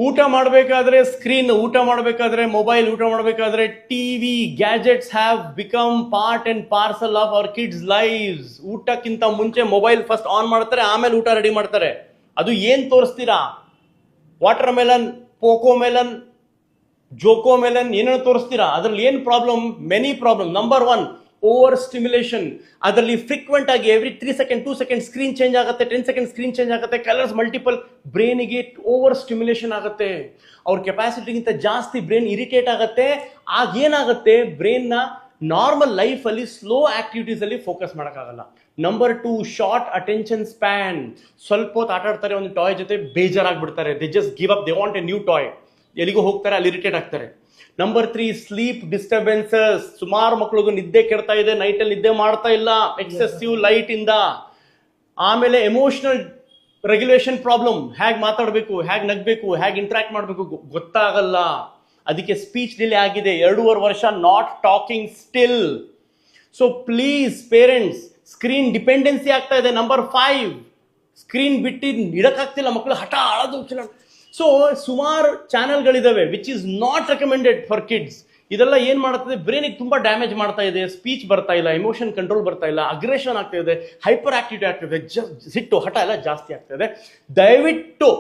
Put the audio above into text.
ಊಟ ಮಾಡಬೇಕಾದ್ರೆ ಸ್ಕ್ರೀನ್, ಊಟ ಮಾಡಬೇಕಾದ್ರೆ ಮೊಬೈಲ್, ಊಟ ಮಾಡಬೇಕಾದ್ರೆ TV, gadgets have become part and parcel of our kids lives. ಊಟಕ್ಕಿಂತ ಮುಂಚೆ ಮೊಬೈಲ್ ಫಸ್ಟ್ ಆನ್ ಮಾಡ್ತಾರೆ, ಆಮೇಲೆ ಊಟ ರೆಡಿ ಮಾಡ್ತಾರೆ. ಅದು ಏನ್ ತೋರಿಸ್ತೀರಾ? ವಾಟರ್ ಮೆಲನ್, ಪೋಕೋ ಮೆಲನ್, ಜೋಕೋ ಮೆಲನ್, ಏನೇನೋ ತೋರಿಸ್ತೀರಾ. ಅದ್ರಲ್ಲಿ ಏನ್ problem? Many problem. Number 1, over stimulation. ಅದರಲ್ಲಿ ಫ್ರೀಕ್ವೆಂಟ್ ಆಗಿ every 3 second 2 second screen change ಆಗುತ್ತೆ, 10 ಸೆಕೆಂಡ್ ಸ್ಕ್ರೀನ್ ಚೇಂಜ್ ಆಗುತ್ತೆ, ಕಲರ್ಸ್ ಮಲ್ಟಿಪಲ್. ಬ್ರೈನಿಗೆ ಓವರ್ ಸ್ಟಿಮ್ಯುಲೇಷನ್ ಆಗುತ್ತೆ, ಅವ್ರ ಕೆಪಾಸಿಟಿಗಿಂತ ಜಾಸ್ತಿ ಬ್ರೈನ್ ಇರಿಟೇಟ್ ಆಗುತ್ತೆ. ಆಗ ಏನಾಗುತ್ತೆ, ಬ್ರೈನ್ನ ನಾರ್ಮಲ್ ಲೈಫ್ ಅಲ್ಲಿ ಸ್ಲೋ ಆಕ್ಟಿವಿಟೀಸ್ ಅಲ್ಲಿ ಫೋಕಸ್ ಮಾಡೋಕ್ಕಾಗಲ್ಲ. Number 2, short attention span. ಸ್ವಲ್ಪ ಹೊತ್ತು ಆಟ ಆಡ್ತಾರೆ ಒಂದು ಟಾಯ್ ಜೊತೆ, ಬೇಜಾರಾಗ್ಬಿಡ್ತಾರೆ, they just give up, they want a new toy. ಎಲ್ಲಿಗೂ ಹೋಗ್ತಾರೆ, ಅಲ್ಲಿ ಇರಿಟೇಟ್ ಆಗ್ತಾರೆ. Number 3, sleep disturbances. ಸುಮಾರು ಮಕ್ಕಳಿಗೂ ನಿದ್ದೆ ಕೆಡ್ತಾ ಇದೆ, ನೈಟ್ ಅಲ್ಲಿ ನಿದ್ದೆ ಮಾಡ್ತಾ ಇಲ್ಲ ಎಕ್ಸೆಸಿವ್ ಲೈಟ್ ಇಂದ. ಆಮೇಲೆ ಎಮೋಷನಲ್ ರೆಗ್ಯುಲೇಷನ್ ಪ್ರಾಬ್ಲಮ್. ಹೇಗೆ ಮಾತಾಡಬೇಕು, ಹೇಗೆ ನಗ್ಬೇಕು, ಹೇಗೆ ಇಂಟ್ರಾಕ್ಟ್ ಮಾಡಬೇಕು ಗೊತ್ತಾಗಲ್ಲ. ಅದಕ್ಕೆ ಸ್ಪೀಚ್ ಡಿಲೇ ಆಗಿದೆ, 2.5 ವರ್ಷ not talking still. So please parents, screen dependency ಆಗ್ತಾ ಇದೆ. ನಂಬರ್ 5, ಸ್ಕ್ರೀನ್ ಬಿಟ್ಟು ಇಡಕ್ಕಾಗ್ತಿಲ್ಲ, ಮಕ್ಕಳು ಹಠ ಆಳೋದು. ಸೊ ಸುಮಾರು ಚಾನೆಲ್ಗಳಿದಾವೆ which is not recommended for kids. ಇದೆಲ್ಲ ಏನ್ ಮಾಡುತ್ತದೆ, ಬ್ರೈನಿಗೆ ತುಂಬಾ ಡ್ಯಾಮೇಜ್ ಮಾಡ್ತಾ ಇದೆ. ಸ್ಪೀಚ್ ಬರ್ತಾ ಇಲ್ಲ, ಎಮೋಷನ್ ಕಂಟ್ರೋಲ್ ಬರ್ತಾ ಇಲ್ಲ, ಅಗ್ರೆಷನ್ ಆಗ್ತಾ ಇದೆ, ಹೈಪರ್ ಆಕ್ಟಿವಿಟಿ ಆಗ್ತಾ ಇದೆ, ಸಿಟ್ಟು ಹಠ ಎಲ್ಲ ಜಾಸ್ತಿ ಆಗ್ತಾ ಇದೆ. ದಯವಿಟ್ಟು